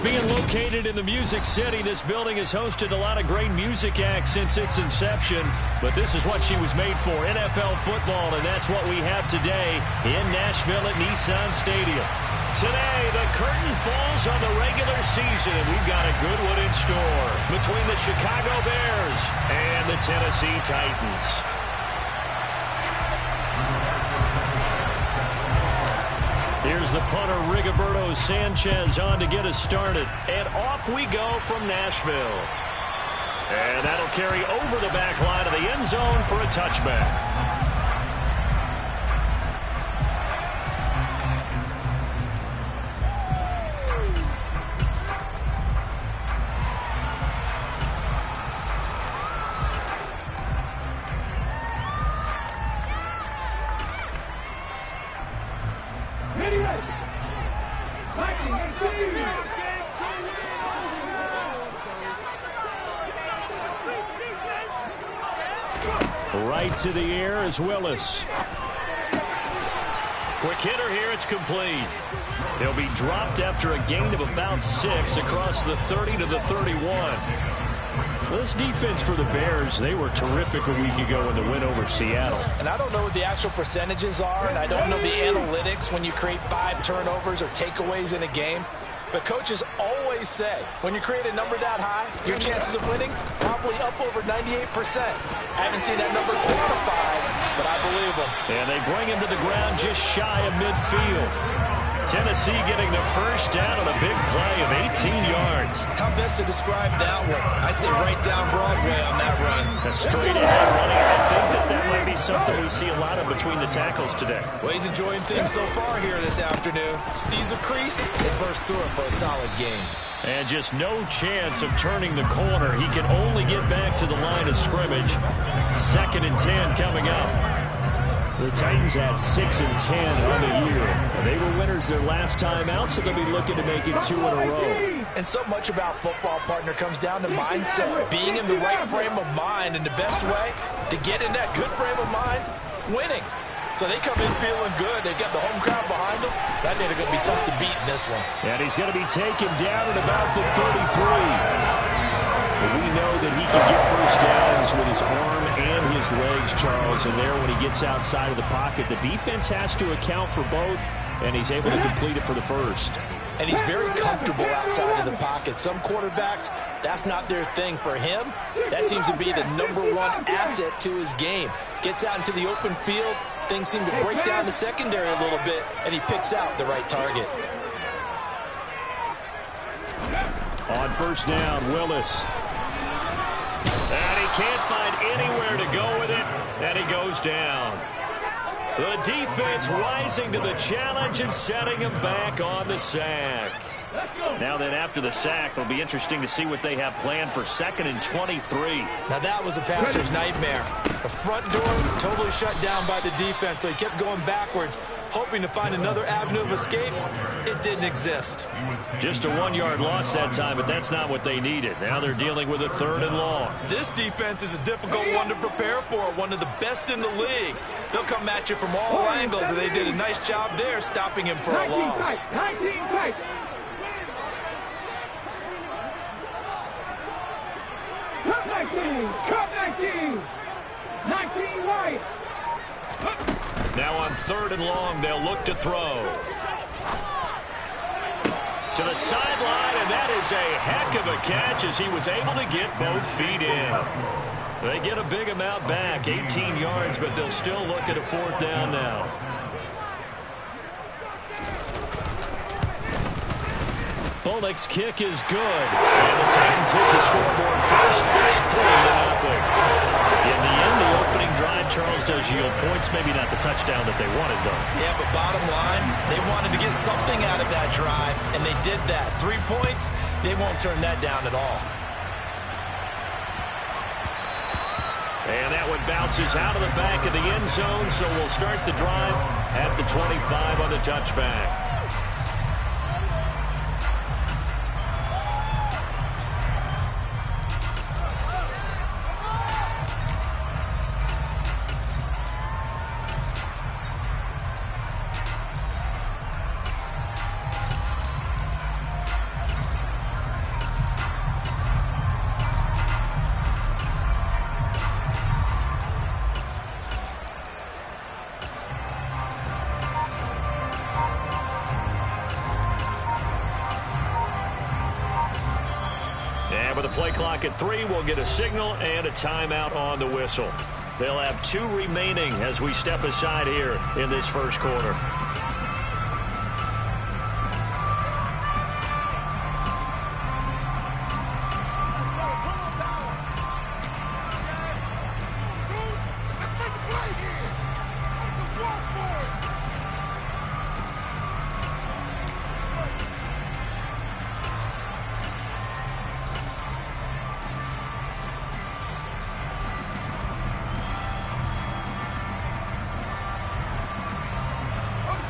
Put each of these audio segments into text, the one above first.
Being located in the Music City, this building has hosted a lot of great music acts since its inception. But this is what she was made for, NFL football, and that's what we have today in Nashville at Nissan Stadium. Today, the curtain falls on the regular season, and we've got a good one in store between the Chicago Bears and the Tennessee Titans. Here's the punter, Rigoberto Sanchez, on to get us started. And off we go from Nashville. And that'll carry over the back line of the end zone for a touchback. Right to the air is Willis. Quick hitter here, it's complete. He'll be dropped after a gain of about 6 across the 30 to the 31. This defense for the Bears, they were terrific a week ago in the win over Seattle. And I don't know what the actual percentages are, and I don't know the analytics when you create 5 turnovers or takeaways in a game. But coaches always say, when you create a number that high, your chances of winning probably up over 98%. I haven't seen that number quantified, but I believe them. And they bring him to the ground just shy of midfield. Tennessee getting the first down on a big play of 18 yards. How best to describe that one? I'd say right down Broadway on that run. A straight ahead running. I think that might be something we see a lot of between the tackles today. Well, he's enjoying things so far here this afternoon. Sees a crease and bursts through it for a solid gain. And just no chance of turning the corner. He can only get back to the line of scrimmage. 2nd and 10 coming up. The Titans had 6 and 10 on the year. They were winners their last time out, so they'll be looking to make it 2 in a row. And so much about football, partner, comes down to mindset. Being in the right frame of mind, and the best way to get in that good frame of mind, winning. So they come in feeling good. They've got the home crowd behind them. That nigga going to be tough to beat in this one. And he's going to be taken down at about the 33. But we know that he can get first downs with his arm and his legs, Charles. And there, when he gets outside of the pocket, the defense has to account for both, and he's able to complete it for the first. And he's very comfortable outside of the pocket. Some quarterbacks, that's not their thing. For him, that seems to be the #1 asset to his game. Gets out into the open field, things seem to break down the secondary a little bit, and he picks out the right target. On first down, Willis. And he can't find anywhere to go with it, and he goes down. The defense rising to the challenge and setting him back on the sack. Now then, after the sack, it'll be interesting to see what they have planned for 2nd and 23. Now that was a passer's nightmare. The front door totally shut down by the defense, so he kept going backwards, hoping to find another avenue of escape. It didn't exist. Just a 1-yard loss that time, but that's not what they needed. Now they're dealing with a 3rd and long. This defense is a difficult one to prepare for, one of the best in the league. They'll come at you from all angles, and they did a nice job there stopping him for a loss. 19 tight. Cut 19, cut 19, 19 right. Now on 3rd and long, they'll look to throw. To the sideline, and that is a heck of a catch as he was able to get both feet in. They get a big amount back, 18 yards, but they'll still look at a 4th down now. Bullock's kick is good. And the Titans hit the scoreboard first. It's 3-0. In the end, the opening drive, Charles, does yield points. Maybe not the touchdown that they wanted, though. Yeah, but bottom line, they wanted to get something out of that drive, and they did that. 3 points, they won't turn that down at all. And that one bounces out of the back of the end zone, so we'll start the drive at the 25 on the touchback. with the play clock at 3, we'll get a signal and a timeout on the whistle. They'll have 2 remaining as we step aside here in this first quarter.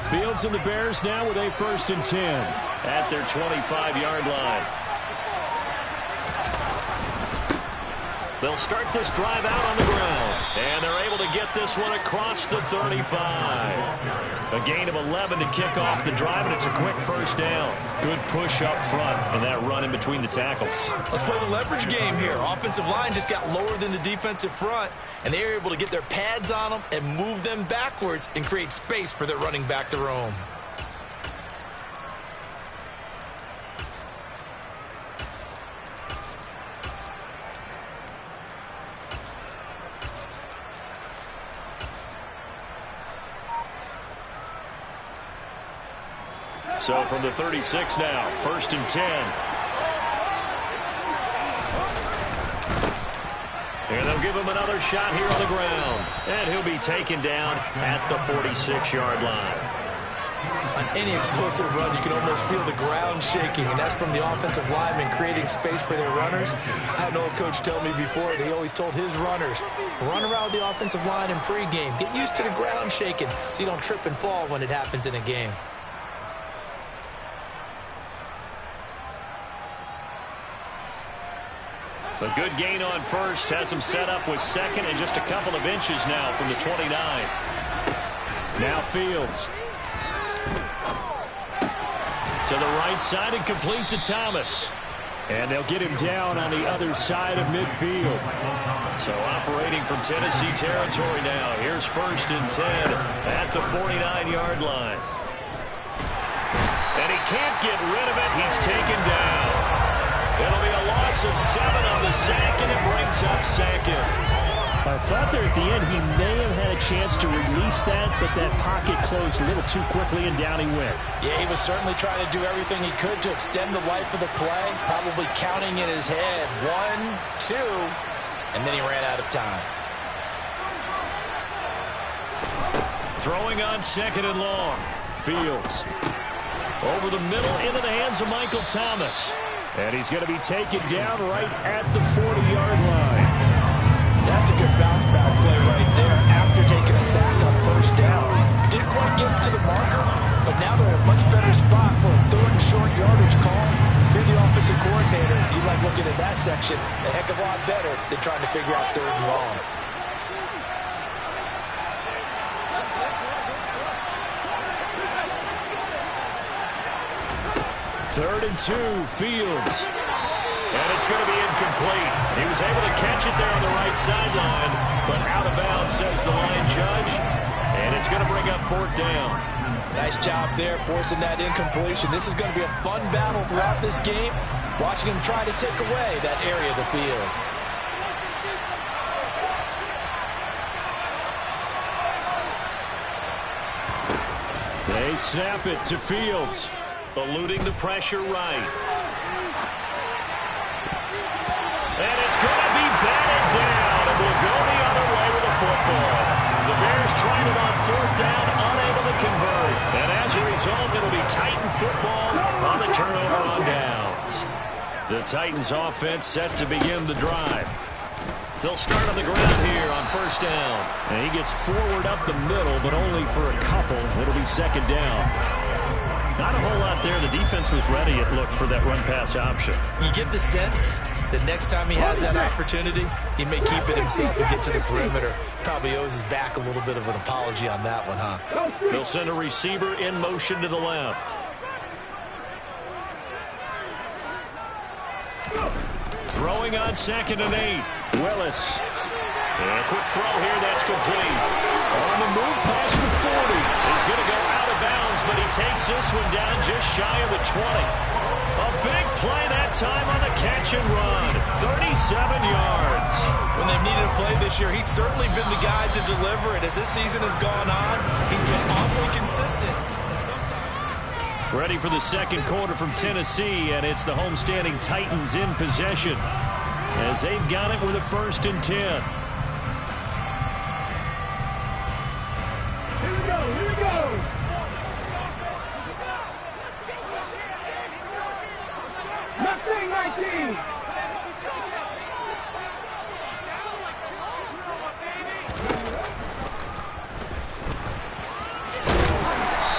Fields and the Bears now with a 1st and 10 at their 25-yard line. They'll start this drive out on the ground, and they're able to get this one across the 35. A gain of 11 to kick off the drive, and it's a quick 1st down. Good push up front, and that run in between the tackles. Let's play the leverage game here. Offensive line just got lower than the defensive front, and they were able to get their pads on them and move them backwards and create space for their running back to roam. So from the 36 now, 1st and 10. And they'll give him another shot here on the ground. And he'll be taken down at the 46-yard line. On any explosive run, you can almost feel the ground shaking, and that's from the offensive linemen creating space for their runners. I had an old coach tell me before, they always told his runners, run around the offensive line in pregame. Get used to the ground shaking so you don't trip and fall when it happens in a game. A good gain on 1st has him set up with 2nd and just a couple of inches now from the 29. Now Fields. To the right side and complete to Thomas. And they'll get him down on the other side of midfield. So operating from Tennessee territory now. Here's 1st and 10 at the 49-yard line. And he can't get rid of it. He's taken down. It'll be a loss of 7 on the sack, and it brings up 2nd. I thought there at the end he may have had a chance to release that, but that pocket closed a little too quickly, and down he went. Yeah, he was certainly trying to do everything he could to extend the life of the play, probably counting in his head 1, 2, and then he ran out of time. Throwing on 2nd and long. Fields. Over the middle into the hands of Michael Thomas. And he's going to be taken down right at the 40-yard line. That's a good bounce-back play right there after taking a sack on 1st down. Didn't quite get to the marker, but now they're in a much better spot for a 3rd and short yardage call. If you're the offensive coordinator, you like looking at that section a heck of a lot better than trying to figure out 3rd and long. Third and 2, Fields. And it's going to be incomplete. He was able to catch it there on the right sideline, but out of bounds, says the line judge. And it's going to bring up 4th down. Nice job there forcing that incompletion. This is going to be a fun battle throughout this game, watching him try to take away that area of the field. They snap it to Fields. Eluding the pressure right. And it's going to be batted down, and we'll go the other way with the football. The Bears tried it on 4th down, unable to convert. And as a result, it'll be Titan football on the turnover on downs. The Titans offense set to begin the drive. They'll start on the ground here on 1st down. And he gets forward up the middle, but only for a couple. It'll be 2nd down. Not a whole lot there. The defense was ready, it looked, for that run-pass option. You get the sense that next time he has that opportunity, he may keep it himself and get to the perimeter. Probably owes his back a little bit of an apology on that one, huh? They'll send a receiver in motion to the left. Throwing on 2nd and 8. Willis. And a quick throw here, that's complete. On the move past the 40. He's going to go out of bounds, but he takes this one down just shy of the 20. A big play that time on the catch and run. 37 yards. When they've needed a play this year, he's certainly been the guy to deliver it. As this season has gone on, he's been awfully consistent. And sometimes... Ready for the second quarter from Tennessee, and it's the homestanding Titans in possession as they've got it with a 1st and 10. Here we go, here we go. Mustang 19.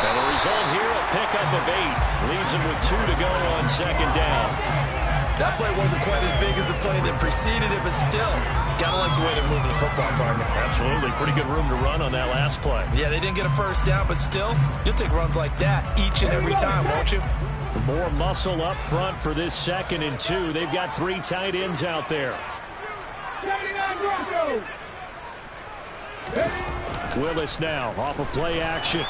And the result here, a pickup of 8. Leaves him with 2 to go on 2nd down. That play wasn't quite as big as the play that preceded it, but still, gotta like the way they're moving the football, partner. Absolutely. Pretty good room to run on that last play. Yeah, they didn't get a 1st down, but still, you'll take runs like that each and every time, won't you? More muscle up front for this 2nd and 2. They've got 3 tight ends out there. 79 Broncos. Willis now off of play action.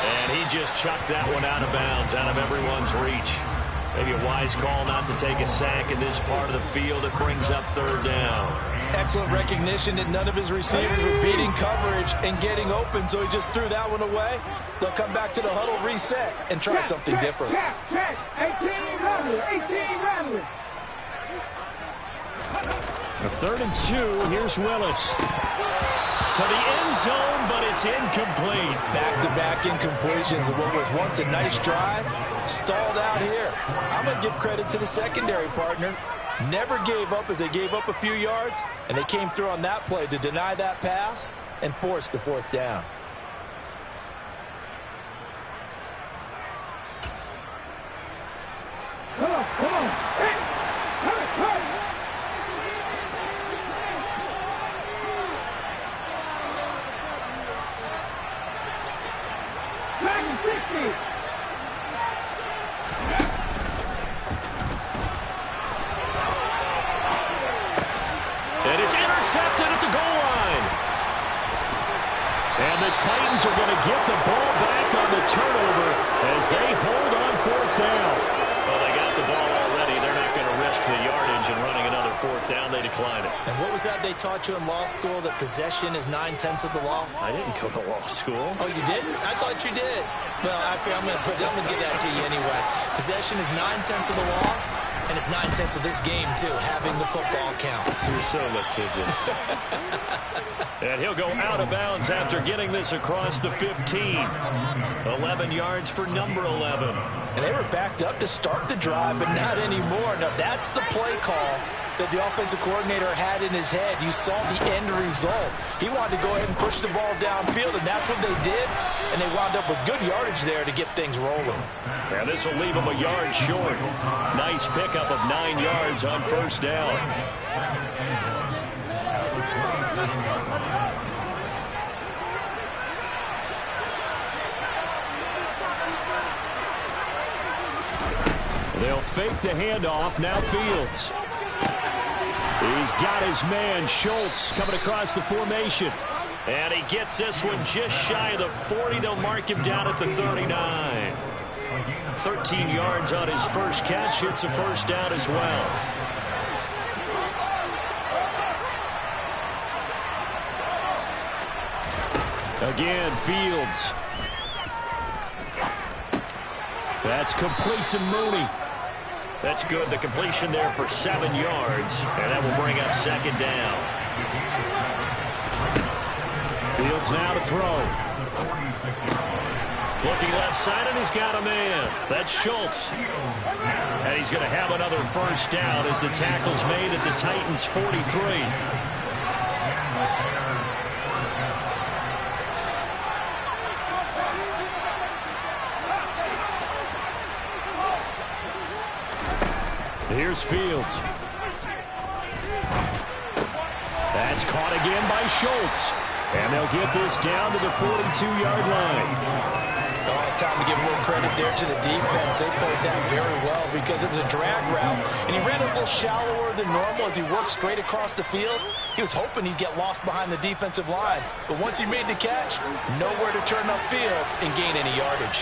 And he just chucked that one out of bounds, out of everyone's reach. Maybe a wise call not to take a sack in this part of the field. It brings up 3rd down. Excellent recognition that none of his receivers were beating coverage and getting open, so he just threw that one away. They'll come back to the huddle, reset, and try something different. Check. 18 Rattler. 18 Rattler. A 3rd and 2. Here's Willis. To the end zone, but it's incomplete. Back-to-back incompletions of what was once a nice drive, stalled out here. I'm going to give credit to the secondary partner. Never gave up as they gave up a few yards, and they came through on that play to deny that pass and force the 4th down. Come on. Hey. Hurry. And it's intercepted at the goal line. And the Titans are going to get the ball back on the turnover as they hold on 4th down. Well, they got the ball already. They're not going to risk the yardage and running another 4th down. They decline it. And what was that they taught you in law school, that possession is 9/10 of the law? I didn't go to law school. Oh, you didn't? I thought you did. Well, actually, I'm going to give that to you anyway. Possession is 9/10 of the law, and it's 9/10 of this game, too. Having the football counts. You're so litigious. And he'll go out of bounds after getting this across the 15. 11 yards for number 11. And they were backed up to start the drive, but not anymore. Now, that's the play call that the offensive coordinator had in his head. You saw the end result. He wanted to go ahead and push the ball downfield, and that's what they did. And they wound up with good yardage there to get things rolling. And this will leave him a yard short. Nice pickup of 9 yards on 1st down. They'll fake the handoff. Now Fields. He's got his man, Schultz, coming across the formation. And he gets this one just shy of the 40. They'll mark him down at the 39. 13 yards on his first catch. It's a 1st down as well. Again, Fields. That's complete to Mooney. That's good. The completion there for 7 yards. And that will bring up 2nd down. Fields now to throw. Looking left side, and he's got a man. That's Schultz. And he's going to have another 1st down as the tackle's made at the Titans' 43. Here's Fields. That's caught again by Schultz. And they'll get this down to the 42-yard line. Oh, it's time to give a little credit there to the defense. They played that very well because it was a drag route, and he ran a little shallower than normal as he worked straight across the field. He was hoping he'd get lost behind the defensive line, but once he made the catch, nowhere to turn upfield and gain any yardage.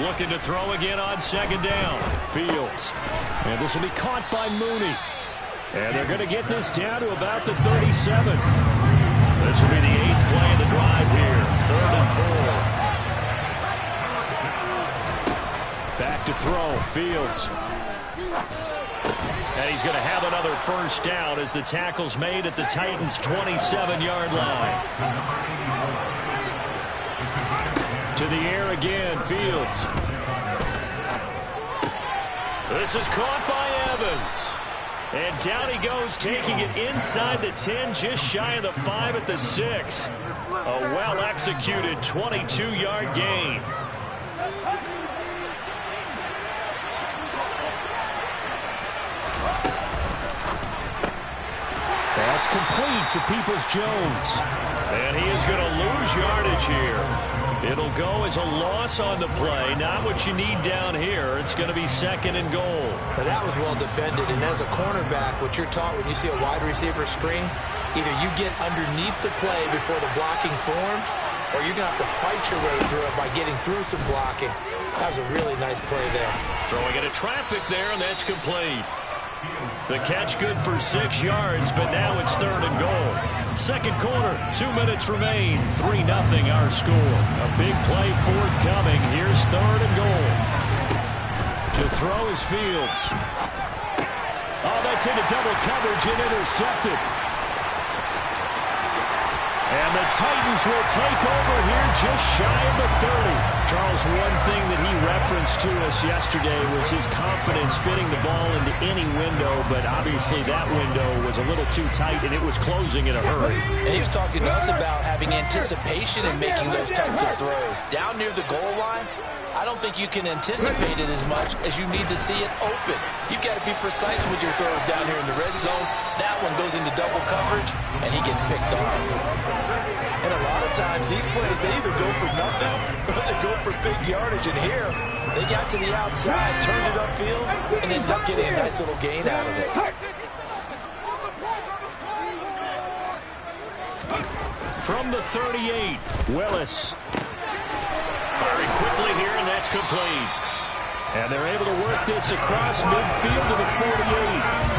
Looking to throw again on second down. Fields. And this will be caught by Mooney. And they're going to get this down to about the 37. This will be the 8th play of the drive here. 3rd and 4. Back to throw. Fields. And he's going to have another first down as the tackle's made at the Titans' 27-yard line. To the air again, Fields. This is caught by Evans. And down he goes, taking it inside the 10, just shy of the 5 at the 6. A well-executed 22-yard gain. That's complete to Peoples-Jones. And he is going to lose yardage here. It'll go as a loss on the play. Not what you need down here. It's going to be 2nd and goal. Now that was well defended. And as a cornerback, what you're taught when you see a wide receiver screen, either you get underneath the play before the blocking forms, or you're going to have to fight your way through it by getting through some blocking. That was a really nice play there. Throwing into traffic there, and that's complete. The catch good for 6 yards, but now it's 3rd and goal. Second quarter, 2 minutes remain. 3-0 our score. A big play forthcoming. Here's 3rd and goal. To throw is Fields. Oh, that's into double coverage and intercepted. And the Titans will take over here just shy of the 30. Charles, one thing that he referenced to us yesterday was his confidence fitting the ball into any window, but obviously that window was a little too tight and it was closing in a hurry. And he was talking to us about having anticipation in making those types of throws. Down near the goal line, I don't think you can anticipate it as much as you need to see it open. You've got to be precise with your throws down here in the red zone. That one goes into double coverage, and he gets picked off. And a lot of times, these plays, they either go for nothing or they go for big yardage. And here, they got to the outside, turned it upfield, and ended up getting a nice little gain out of it. From the 38, Willis. Very quickly here, and that's complete. And they're able to work this across midfield to the 48.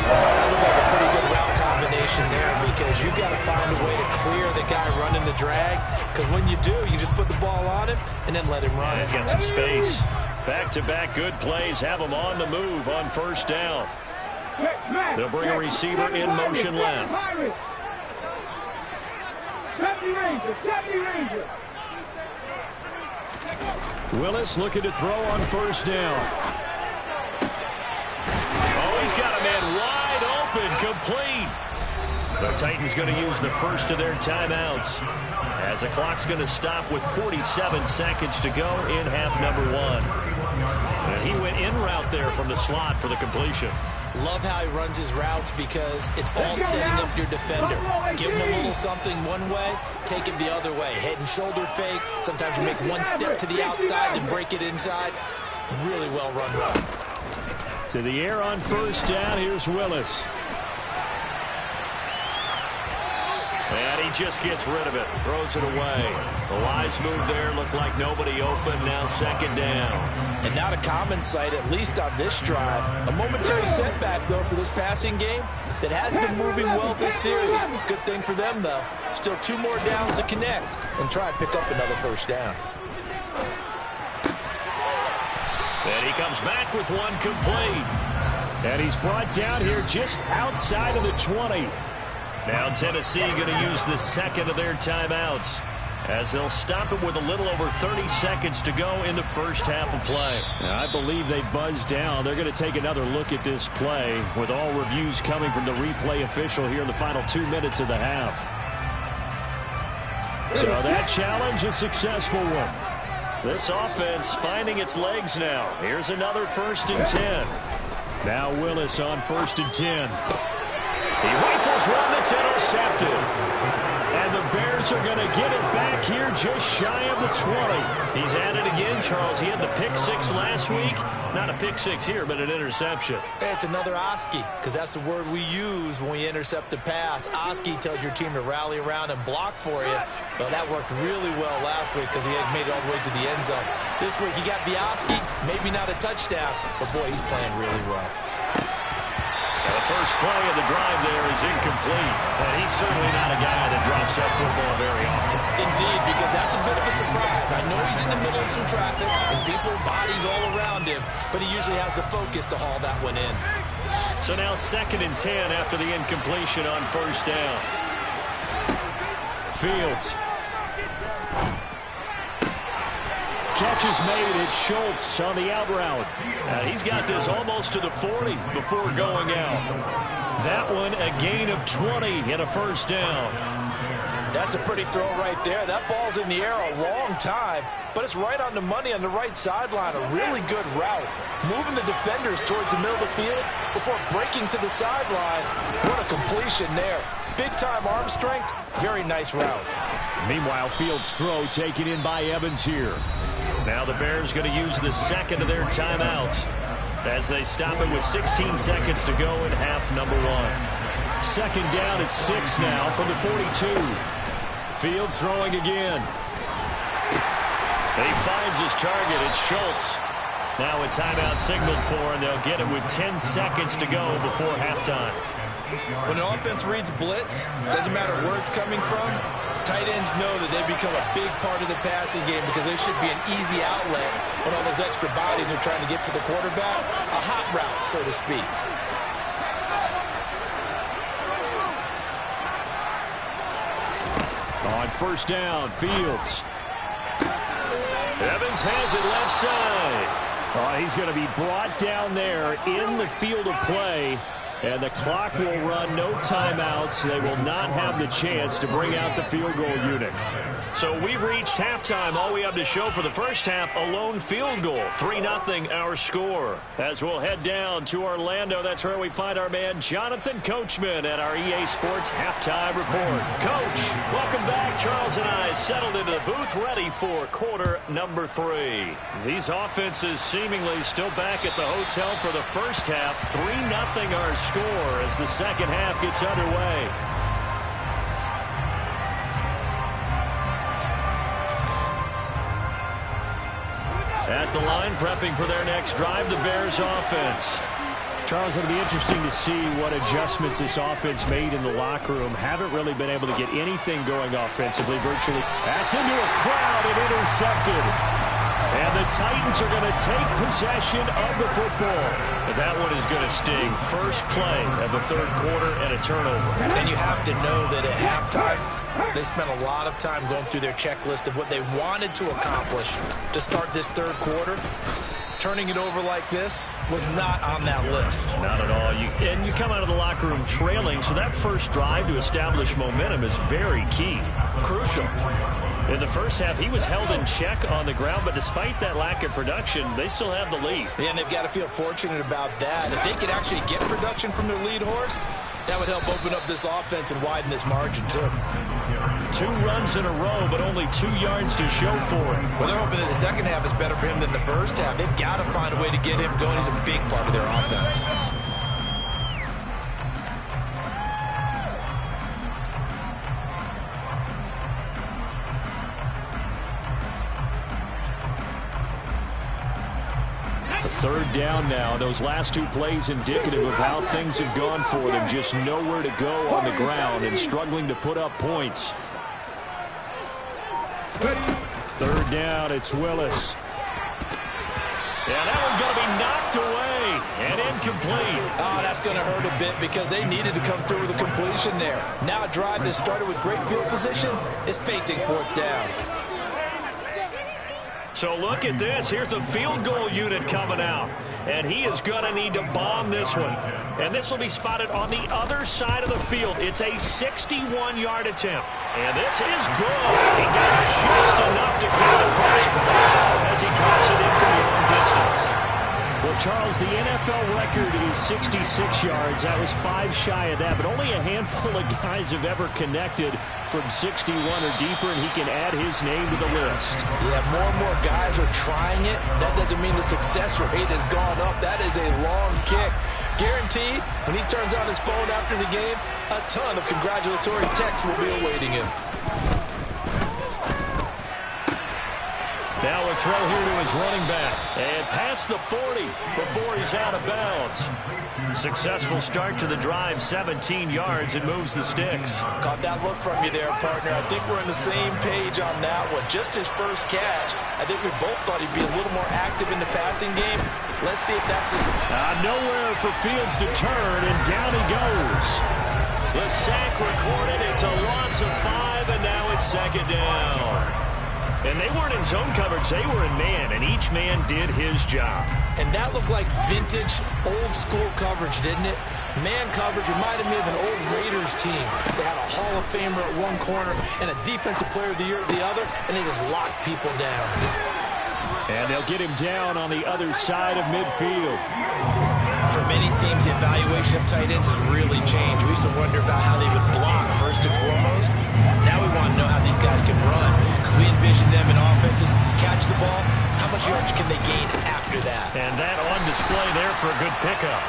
That looked like a pretty good route combination there because you've got to find a way to clear the guy running the drag, because when you do, you just put the ball on him and then let him run. He's got some space. Back-to-back good plays have him on the move on first down. They'll bring a receiver in motion left. Willis looking to throw on first down. Oh, he's got a man wide open, complete. The Titans going to use the first of their timeouts as the clock's going to stop with 47 seconds to go in half number 1. And he went in route there from the slot for the completion. Love how he runs his routes because it's all setting up your defender. Give him a little something one way, take it the other way. Head and shoulder fake. Sometimes you make one step to the outside and break it inside. Really well run route. To the air on first down, here's Willis. And he just gets rid of it, throws it away. The wise move there, looked like nobody open, now second down. And not a common sight, at least on this drive. A momentary setback, though, for this passing game that has been moving well this series. Good thing for them, though. Still 2 more downs to connect and try and pick up another first down. And he comes back with one complete. And he's brought down here just outside of the 20. Now Tennessee going to use the second of their timeouts as they'll stop it with a little over 30 seconds to go in the first half of play. Now, I believe they buzzed down. They're going to take another look at this play with all reviews coming from the replay official here in the final 2 minutes of the half. So that challenge, a successful one. This offense finding its legs now. Here's another 1st and 10. Now Willis on 1st and 10. He rifles Here's one that's intercepted. And the Bears are going to get it back here just shy of the 20. He's at it again, Charles. He had the pick six last week. Not a pick six here, but an interception. Hey, it's another OSKI, because that's the word we use when we intercept a pass. OSKI tells your team to rally around and block for you. But that worked really well last week because he had made it all the way to the end zone. This week he got the OSKI, maybe not a touchdown, but boy, he's playing really well. The first play of the drive there is incomplete. And he's certainly not a guy that drops that football very often. Indeed, because that's a bit of a surprise. I know he's in the middle of some traffic and people, bodies all around him, but he usually has the focus to haul that one in. So now 2nd and 10 after the incompletion on first down. Fields. Catch is made. It's Schultz on the out route. He's got this almost to the 40 before going out. That one a gain of 20 and a first down. That's a pretty throw right there. That ball's in the air a long time, but it's right on the money on the right sideline. A really good route. Moving the defenders towards the middle of the field before breaking to the sideline. What a completion there. Big-time arm strength. Very nice route. Meanwhile, Fields' throw taken in by Evans here. Now the Bears going to use the second of their timeouts as they stop it with 16 seconds to go in half number 1. 2nd down at 6 now from the 42. Fields throwing again. And he finds his target. It's Schultz. Now a timeout signaled for, and they'll get it with 10 seconds to go before halftime. When an offense reads blitz, doesn't matter where it's coming from, tight ends know that they become a big part of the passing game because they should be an easy outlet when all those extra bodies are trying to get to the quarterback. A hot route, so to speak. On first down, Fields. Evans has it left side. He's going to be brought down there in the field of play. And the clock will run, no timeouts. They will not have the chance to bring out the field goal unit. So we've reached halftime. All we have to show for the first half, a lone field goal. 3-0 our score. As we'll head down to Orlando, that's where we find our man Jonathan Coachman at our EA Sports Halftime Report. Coach, welcome back. Charles and I settled into the booth ready for quarter number 3. These offenses seemingly still back at the hotel for the first half. 3-0 our score as the second half gets underway. At the line, prepping for their next drive, the Bears offense. Charles, it'll be interesting to see what adjustments this offense made in the locker room. Haven't really been able to get anything going offensively, virtually. That's into a crowd and intercepted. And the Titans are going to take possession of the football. But that one is going to sting. First play of the third quarter and a turnover. And you have to know that at halftime, they spent a lot of time going through their checklist of what they wanted to accomplish to start this third quarter. Turning it over like this was not on that list. Not at all. And you come out of the locker room trailing, so that first drive to establish momentum is very key. Crucial. In the first half, he was held in check on the ground, but despite that lack of production, they still have the lead. Yeah, and they've got to feel fortunate about that. If they could actually get production from their lead horse, that would help open up this offense and widen this margin, too. 2 runs in a row, but only 2 yards to show for it. Well, they're hoping that the second half is better for him than the first half. They've got to find a way to get him going. He's a big part of their offense. Third down now. Those last 2 plays indicative of how things have gone for them. Just nowhere to go on the ground and struggling to put up points. Third down, it's Willis. Yeah, that one's going to be knocked away and incomplete. Oh, that's going to hurt a bit because they needed to come through with a completion there. Now a drive that started with great field position is facing 4th down. So look at this. Here's the field goal unit coming out. And he is going to need to bomb this one. And this will be spotted on the other side of the field. It's a 61-yard attempt. And this is good. He got just enough to clear the crossbar as he drops it in for long distance. Well, Charles, the NFL record is 66 yards. That was 5 shy of that, but only a handful of guys have ever connected from 61 or deeper, and he can add his name to the list. Yeah, more and more guys are trying it. That doesn't mean the success rate has gone up. That is a long kick. Guaranteed, when he turns on his phone after the game, a ton of congratulatory texts will be awaiting him. Now a throw here to his running back. And past the 40 before he's out of bounds. Successful start to the drive, 17 yards. It moves the sticks. Caught that look from you there, partner. I think we're on the same page on that one. Just his first catch. I think we both thought he'd be a little more active in the passing game. Let's see if that's the... Nowhere for Fields to turn, and down he goes. The sack recorded. It's a loss of 5, and now it's second down. And they weren't in zone coverage. They were in man, and each man did his job. And that looked like vintage, old-school coverage, didn't it? Man coverage reminded me of an old Raiders team. They had a Hall of Famer at one corner and a Defensive Player of the Year at the other, and they just locked people down. And they'll get him down on the other side of midfield. For many teams, the evaluation of tight ends has really changed. We used to wonder about how they would block first and foremost. Now we want to know how these guys can run, because we envision them in offenses catch the ball. How much yardage can they gain after that? And that on display there for a good pickup.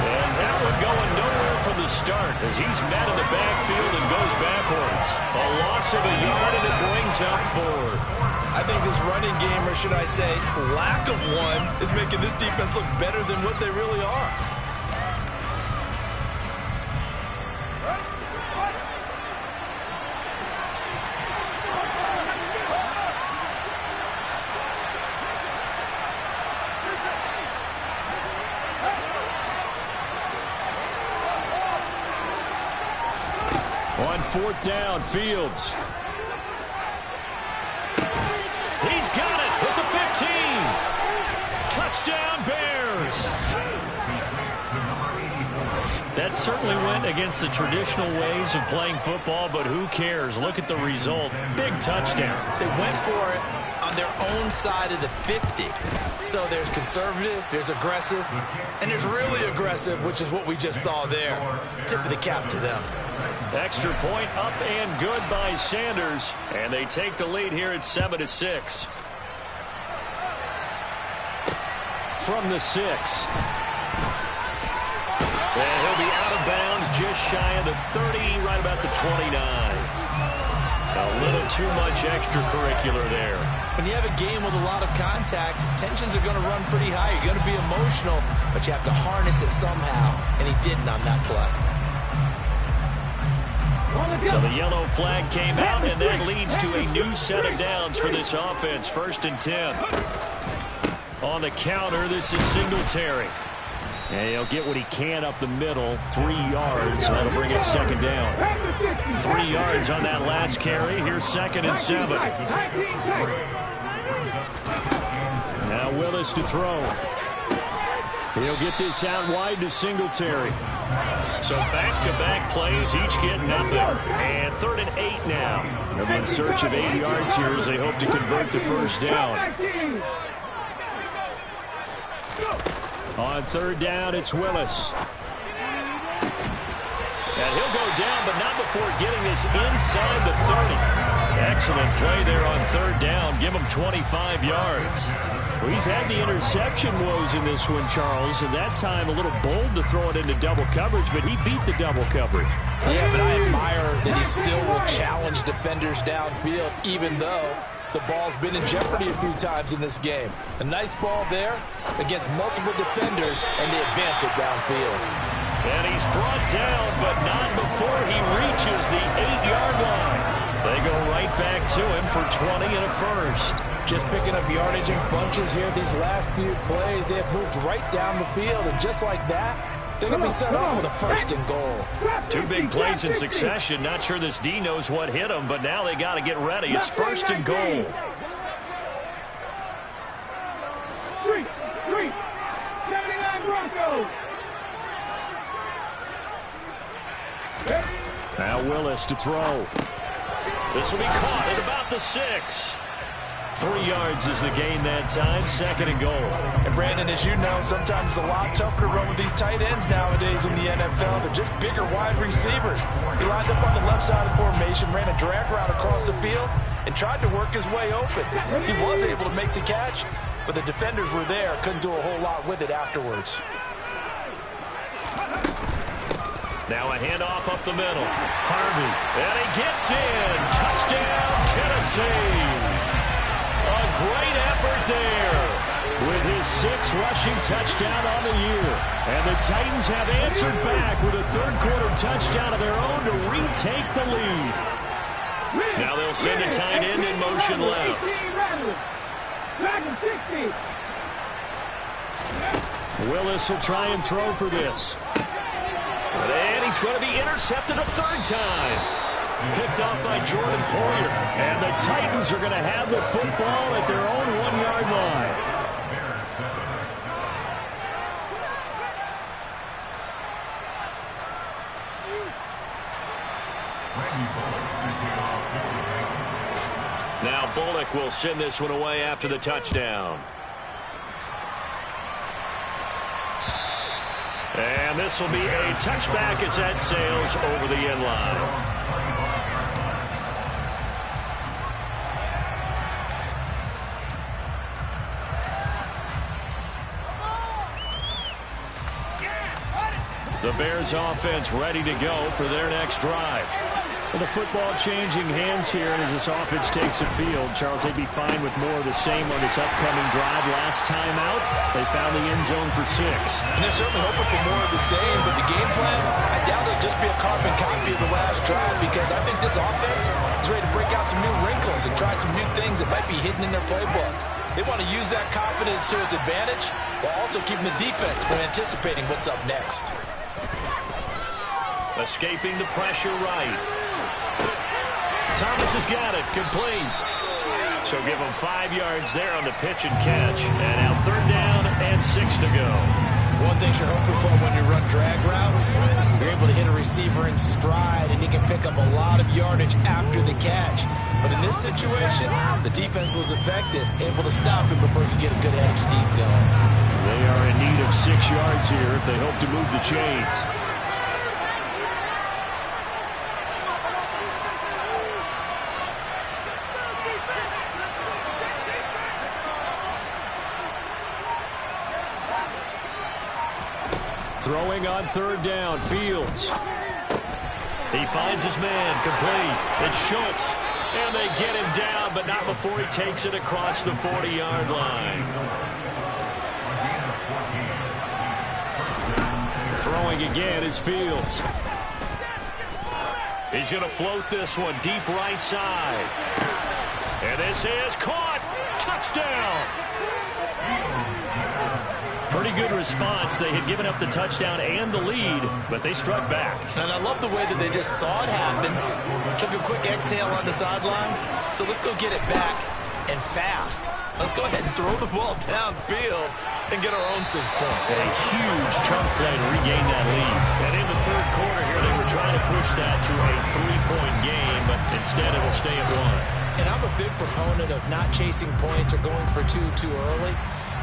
And that one going nowhere from the start as he's met in the backfield and goes backwards. A loss of a yard, and it brings up 4. I think this running game, or should I say lack of one, is making this defense look better than what they really are. On 4th down, Fields. He's got it with the 15. Touchdown, Bears. That certainly went against the traditional ways of playing football, but who cares? Look at the result. Big touchdown. They went for it on their own side of the 50. So there's conservative, there's aggressive, and there's really aggressive, which is what we just saw there. Tip of the cap to them. Extra point up and good by Sanders. And they take the lead here at 7-6. From the 6. And he'll be out of bounds just shy of the 30, right about the 29. A little too much extracurricular there. When you have a game with a lot of contact, tensions are going to run pretty high. You're going to be emotional, but you have to harness it somehow, and he didn't on that play. So the yellow flag came out, and that leads to a new set of downs for this offense. 1st and 10. On the counter, this is Singletary. And he'll get what he can up the middle. 3 yards. That'll bring up second down. 3 yards on that last carry. Here's 2nd and 7. Now Willis to throw. He'll get this out wide to Singletary. So back-to-back plays, each get nothing. And 3rd and 8 now. They'll be in search of 8 yards here as they hope to convert the first down. On 3rd down, it's Willis. And he'll go down, but not before getting this inside the 30. Excellent play there on 3rd down. Give him 25 yards. Well, he's had the interception woes in this one, Charles, and that time a little bold to throw it into double coverage, but he beat the double coverage. Yeah, but I admire that he still will challenge defenders downfield, even though the ball's been in jeopardy a few times in this game. A nice ball there against multiple defenders, and they advance it downfield. And he's brought down, but not before he reaches the 8-yard line. They go right back to him for 20 and a first. Just picking up yardage in bunches here these last few plays. They have moved right down the field, and just like that, they're going to be set up with a 1st and goal. 2 big plays in succession. Not sure this D knows what hit him, but now they got to get ready. It's 1st and goal. 79 Broncos. Now Willis to throw. This will be caught at about the 6. 3 yards is the gain that time. 2nd and goal. And Brandon, as you know, sometimes it's a lot tougher to run with these tight ends nowadays in the NFL. They're just bigger wide receivers. He lined up on the left side of the formation, ran a drag route across the field, and tried to work his way open. He was able to make the catch, but the defenders were there. Couldn't do a whole lot with it afterwards. Now a handoff up the middle. Harvey, and he gets in. Touchdown, Tennessee. A great effort there. With his 6th rushing touchdown on the year. And the Titans have answered back with a third-quarter touchdown of their own to retake the lead. Now they'll send the tight end in motion left. Willis will try and throw for this. And he's going to be intercepted a 3rd time. Picked off by Jordan Poyer. And the Titans are going to have the football at their own 1-yard line. Now Bullock will send this one away after the touchdown. And this will be a touchback as that sails over the end line. The Bears offense ready to go for their next drive. Well, the football changing hands here as this offense takes the field. Charles, they'd be fine with more of the same on this upcoming drive. Last time out, they found the end zone for 6. And they're certainly hoping for more of the same, but the game plan, I doubt it'll just be a carbon copy of the last drive, because I think this offense is ready to break out some new wrinkles and try some new things that might be hidden in their playbook. They want to use that confidence to its advantage while also keeping the defense from anticipating what's up next. Escaping the pressure right. Thomas has got it, complete. So give him 5 yards there on the pitch and catch. And now 3rd down and 6 to go. One thing you're hoping for when you run drag routes, you're able to hit a receiver in stride, and he can pick up a lot of yardage after the catch. But in this situation, the defense was effective, able to stop him before he could get a good head of steam going. They are in need of 6 yards here if they hope to move the chains. Throwing on 3rd down, Fields. He finds his man, complete. It's Schultz, and they get him down, but not before he takes it across the 40-yard line. Throwing again is Fields. He's going to float this one deep right side. And this is caught. Touchdown. Pretty good response. They had given up the touchdown and the lead, but they struck back. And I love the way that they just saw it happen, took a quick exhale on the sidelines. So let's go get it back, and fast. Let's go ahead and throw the ball downfield and get our own 6 points. A huge chunk play to regain that lead. And in the 3rd quarter here, they were trying to push that to a 3-point game, but instead it will stay at 1. And I'm a big proponent of not chasing points or going for 2 too early.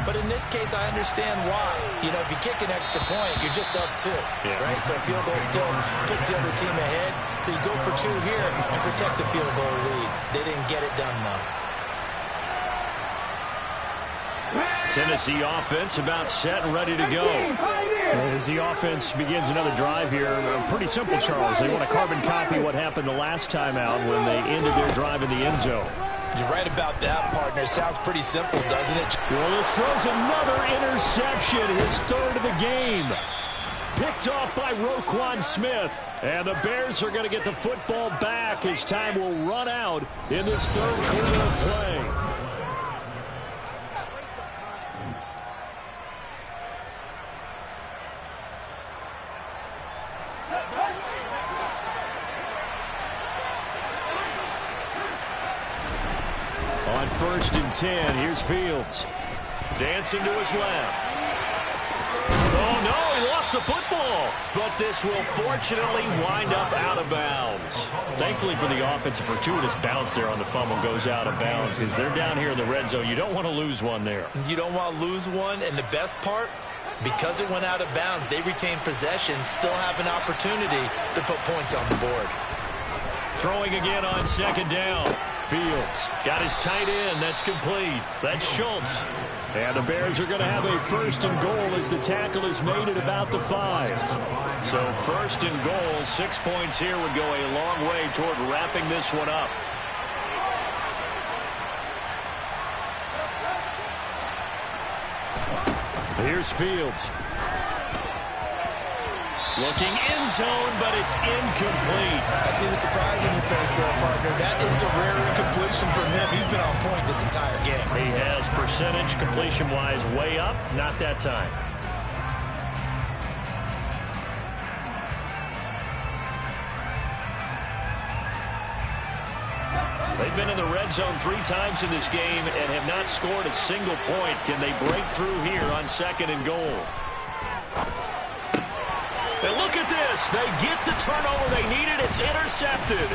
But in this case, I understand why. You know, if you kick an extra point, you're just up 2, right? So a field goal still puts the other team ahead. So you go for 2 here and protect the field goal lead. They didn't get it done, though. Tennessee offense about set and ready to go. As the offense begins another drive here, pretty simple, Charles. They want to carbon copy what happened the last time out when they ended their drive in the end zone. You're right about that, partner. Sounds pretty simple, doesn't it? Willis throws another interception, his 3rd of the game. Picked off by Roquan Smith. And the Bears are going to get the football back as time will run out in this 3rd quarter of play. On 1st and 10, here's Fields. Dancing to his left. Oh, no, he lost the football, but this will fortunately wind up out of bounds. Thankfully for the offense, a fortuitous bounce there on the fumble goes out of bounds because they're down here in the red zone. You don't want to lose one there. You don't want to lose one, and the best part, because it went out of bounds, they retain possession, still have an opportunity to put points on the board. Throwing again on second down. Fields got his tight end. That's complete. That's Schultz. And the Bears are going to have a first and goal as the tackle is made at about the 5. So first and goal, 6 points here would go a long way toward wrapping this one up. Here's Fields. Looking end zone, but it's incomplete. I see the surprise in your face there, partner. That is a rare incompletion from him. He's been on point this entire game. He has percentage completion-wise way up. Not that time. They've been in the red zone 3 times in this game and have not scored a single point. Can they break through here on second and goal? And look at this. They get the turnover they needed. It's intercepted.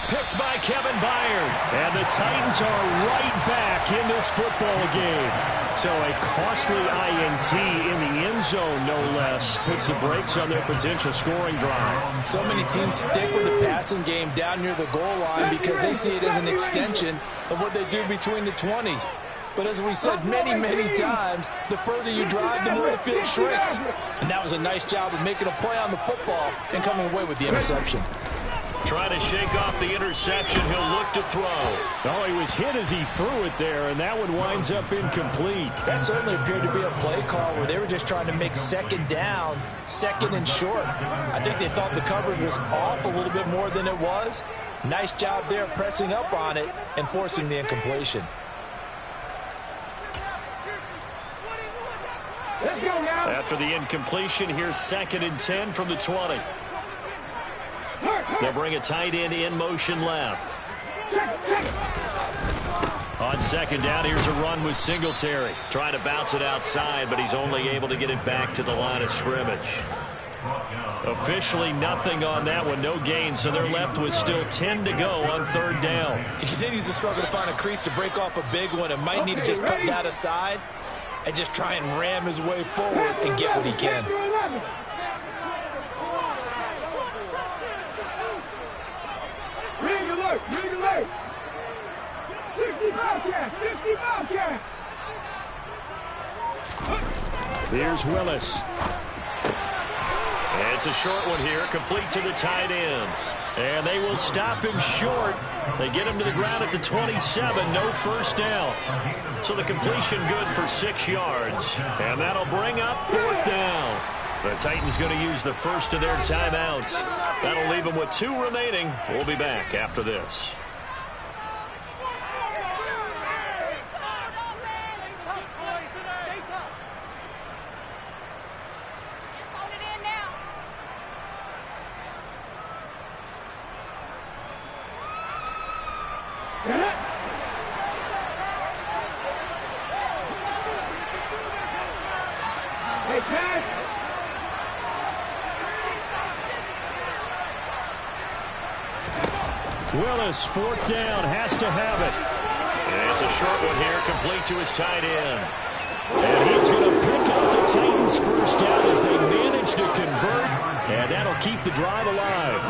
Picked by Kevin Byard. And the Titans are right back in this football game. So a costly INT in the end zone, no less, puts the brakes on their potential scoring drive. So many teams stick with the passing game down near the goal line because they see it as an extension of what they do between the 20s. But as we said many, many times, the further you drive, the more the field shrinks. And that was a nice job of making a play on the football and coming away with the interception. Trying to shake off the interception. He'll look to throw. Oh, he was hit as he threw it there, and that one winds up incomplete. That certainly appeared to be a play call where they were just trying to make second down, second and short. I think they thought the coverage was off a little bit more than it was. Nice job there pressing up on it and forcing the incompletion. Let's go now. After the incompletion, here's 2nd and 10 from the 20. They'll bring a tight end in motion left. On second down, here's a run with Singletary. Trying to bounce it outside, but he's only able to get it back to the line of scrimmage. Officially nothing on that one, no gain, so they're left with still 10 to go on 3rd down. He continues to struggle to find a crease to break off a big one and might need to just put that aside and just try and ram his way forward and get what he can. Ring alert, ring alert. 60 Bobcat, 60 Bobcat. Here's Willis. And it's a short one here, complete to the tight end. And they will stop him short. They get him to the ground at the 27, no first down. So the completion good for 6 yards. And that'll bring up 4th down. The Titans going to use the first of their timeouts. That'll leave them with 2 remaining. We'll be back after this. Hey, Pat. Willis, 4th down, has to have it. And it's a short one here, complete to his tight end. And he's going to pick up the Titans' first down as they manage to convert. And that'll keep the drive alive.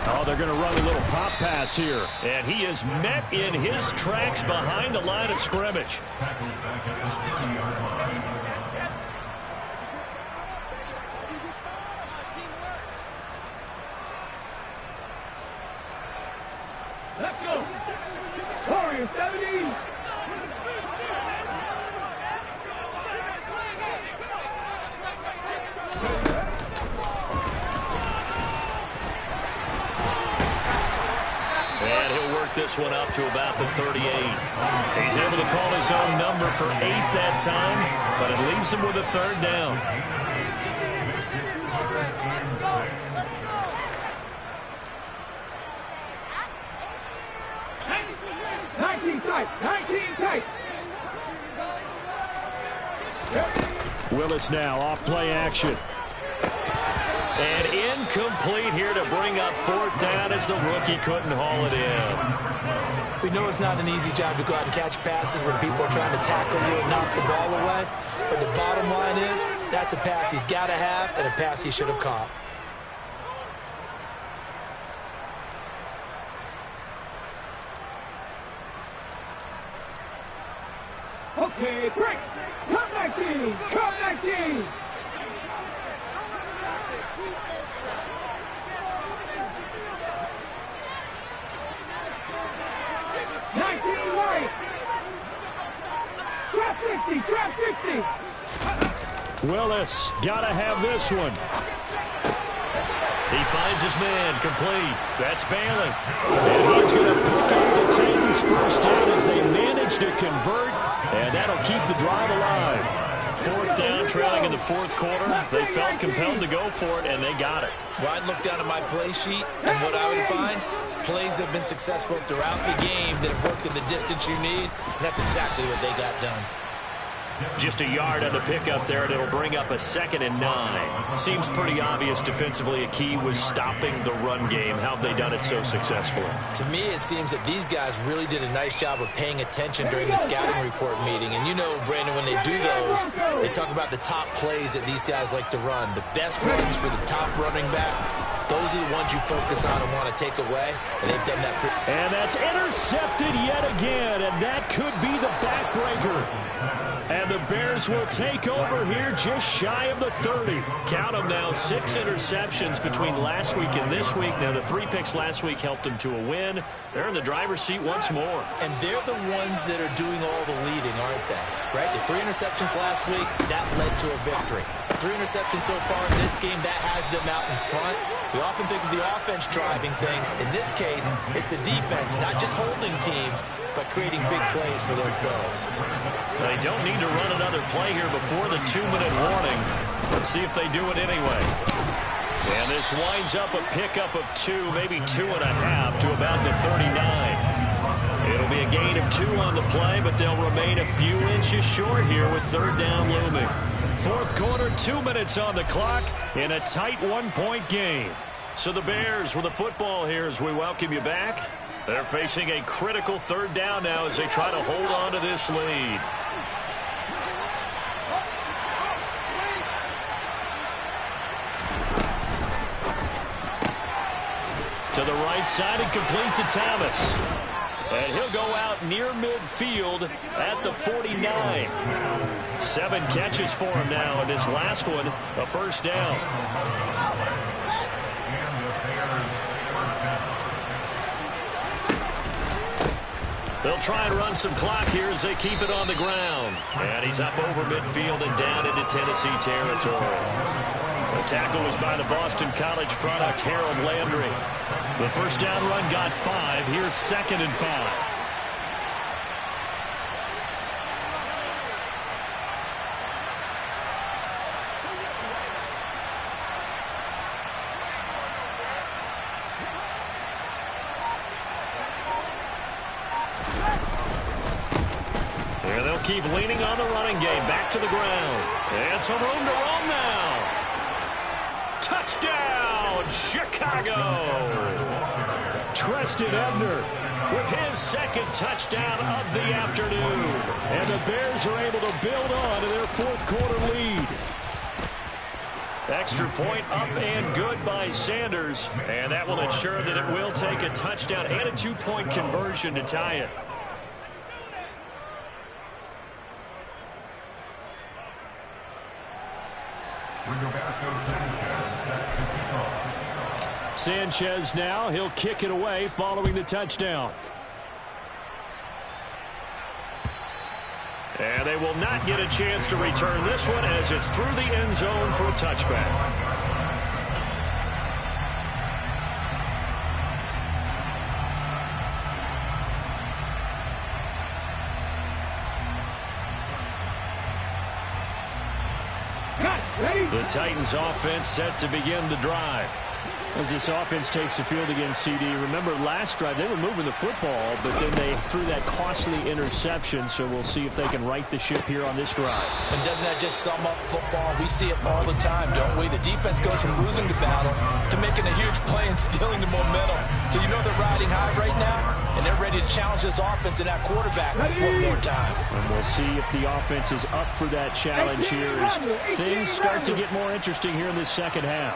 Oh, they're going to run a little pop pass here. And he is met in his tracks behind the line of scrimmage. Let's go. Warriors 70. And he'll work this one up to about the 38. He's able to call his own number for 8 that time, but it leaves him with a 3rd down. tight. 19 tight. Willis now off play action. And incomplete here to bring up 4th down as the rookie couldn't haul it in. We know it's not an easy job to go out and catch passes when people are trying to tackle you and knock the ball away. But the bottom line is, that's a pass he's got to have and a pass he should have caught. Okay, break. Come 19. Come 19. Trap 50, trap 50. Willis, gotta have this one. He finds his man, complete. That's Bailey. And he's going to pick up the Titans' first down as they manage to convert, and that'll keep the drive alive. 4th down, trailing in the 4th quarter. They felt compelled to go for it, and they got it. Well, I'd look down at my play sheet, and what I would find, plays have been successful throughout the game that have worked in the distance you need, and that's exactly what they got done. Just a yard on the pickup there, and it'll bring up a 2nd and 9. Seems pretty obvious defensively a key was stopping the run game. How have they done it so successfully? To me, it seems that these guys really did a nice job of paying attention during the scouting report meeting. And you know, Brandon, when they do those, they talk about the top plays that these guys like to run. The best runs for the top running back, those are the ones you focus on and want to take away, and they've done that. And that's intercepted yet again, and that could be the backbreaker. And the Bears will take over here just shy of the 30. Count them now, 6 interceptions between last week and this week. Now, the 3 picks last week helped them to a win. They're in the driver's seat once more. And they're the ones that are doing all the leading, aren't they? Right? The 3 interceptions last week, that led to a victory. 3 interceptions so far in this game, that has them out in front. We often think of the offense driving things. In this case, it's the defense, not just holding teams, but creating big plays for themselves. They don't need to run another play here before the 2-minute warning. Let's see if they do it anyway. And this winds up a pickup of 2, maybe 2.5 to about the 39. It'll be a gain of 2 on the play, but they'll remain a few inches short here with 3rd down looming. 4th quarter, 2 minutes on the clock in a tight 1-point game. So the Bears with the football here as we welcome you back. They're facing a critical 3rd down now as they try to hold on to this lead. To the right side and complete to Thomas. And he'll go out near midfield at the 49. 7 catches for him now, and this last one, a 1st down. They'll try and run some clock here as they keep it on the ground. And he's up over midfield and down into Tennessee territory. The tackle was by the Boston College product, Harold Landry. The 1st down run got 5. Here's 2nd and 5. Keep leaning on the running game. Back to the ground. And some room to roam now. Touchdown, Chicago. Treston Ebner with his 2nd touchdown of the afternoon. And the Bears are able to build on to their 4th quarter lead. Extra point up and good by Sanders. And that will ensure that it will take a touchdown and a 2-point conversion to tie it. Sanchez now, he'll kick it away following the touchdown. And they will not get a chance to return this one as it's through the end zone for a touchback. The Titans offense set to begin the drive. As this offense takes the field against CD, remember last drive they were moving the football, but then they threw that costly interception, so we'll see if they can right the ship here on this drive. And doesn't that just sum up football? We see it all the time, don't we? The defense goes from losing the battle to making a huge play and stealing the momentum. So you know they're riding high right now, and they're ready to challenge this offense and that quarterback one more time. And we'll see if the offense is up for that challenge here as things start to get more interesting here in this second half.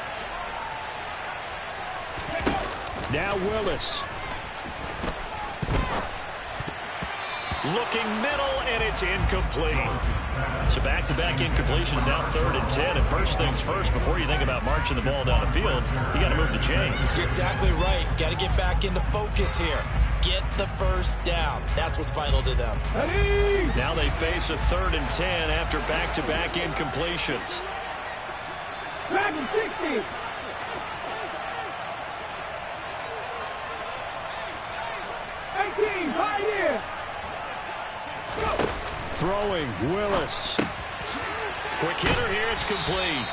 Now Willis. Looking middle, and it's incomplete. So back-to-back incompletions, now 3rd and 10. And first things first, before you think about marching the ball down the field, you got to move the chains. You're exactly right. Got to get back into focus here. Get the first down. That's what's vital to them. Now they face a 3rd and 10 after back-to-back incompletions. 60. Right here. Throwing, Willis. Quick hitter here, it's complete.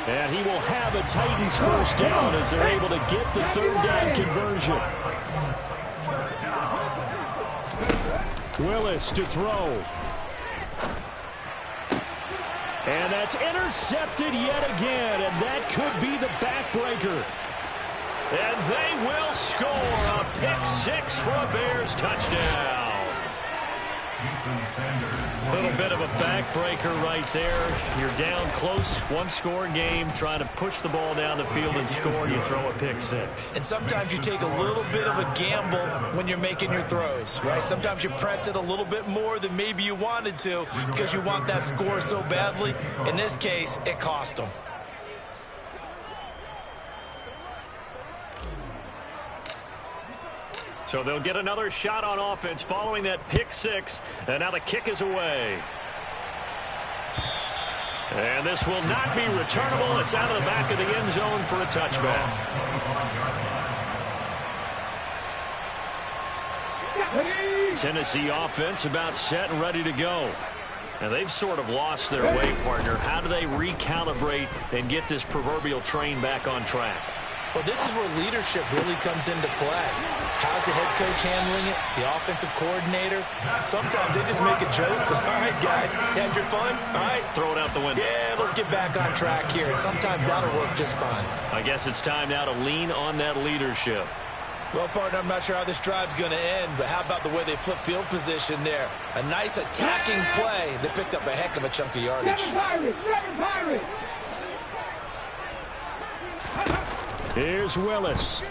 And he will have a Titans first down as they're able to get the 3rd down conversion. Willis to throw. And that's intercepted yet again, and that could be the backbreaker. And they will score a pick 6 for a Bears touchdown. A little bit of a backbreaker right there. You're down close, one-score game, trying to push the ball down the field and score, and you throw a pick 6. And sometimes you take a little bit of a gamble when you're making your throws, right? Sometimes you press it a little bit more than maybe you wanted to because you want that score so badly. In this case, it cost them. So they'll get another shot on offense following that pick 6, and now the kick is away. And this will not be returnable. It's out of the back of the end zone for a touchback. Tennessee offense about set and ready to go. Now they've sort of lost their way, partner. How do they recalibrate and get this proverbial train back on track? Well, this is where leadership really comes into play. How's the head coach handling it? The offensive coordinator? Sometimes they just make a joke. All right, guys, had your fun? All right. Throw it out the window. Yeah, let's get back on track here. And sometimes that'll work just fine. I guess it's time now to lean on that leadership. Well, partner, I'm not sure how this drive's going to end, but how about the way they flip field position there? A nice attacking play. They picked up a heck of a chunk of yardage. Here's Willis.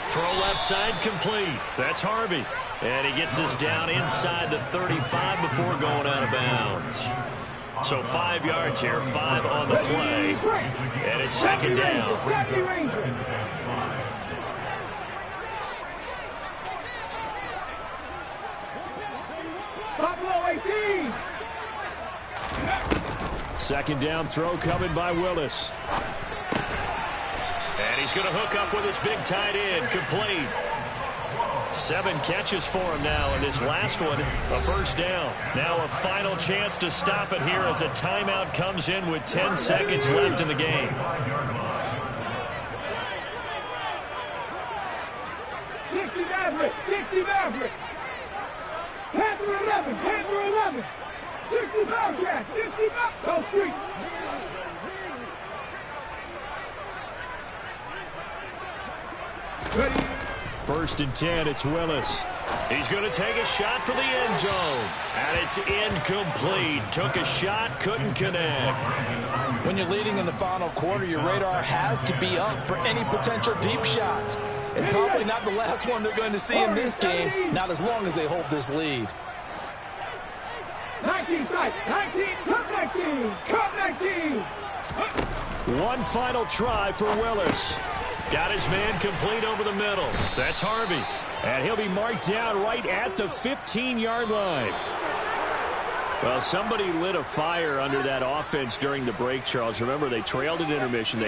Throw left side complete. That's Harvey. And he gets us down inside the 35 before going out of bounds. So 5 yards here, 5 on the play. And it's second down. Second down throw coming by Willis. And he's going to hook up with his big tight end. Complete. 7 catches for him now, and this last one, a first down. Now a final chance to stop it here as a timeout comes in with 10 seconds left in the game. Panther 11, Panther 11. 60 Bobcats, 60 Go street. Ready. First and 10, it's Willis. He's going to take a shot for the end zone. And it's incomplete. Took a shot, couldn't connect. When you're leading in the final quarter, your radar has to be up for any potential deep shots. And probably not the last one they're going to see in this game, not as long as they hold this lead. 19 strike, 19, cut 19, cut 19. One final try for Willis. Got his man complete over the middle. That's Harvey. And he'll be marked down right at the 15-yard line. Well, somebody lit a fire under that offense during the break, Charles. Remember, they trailed at intermission.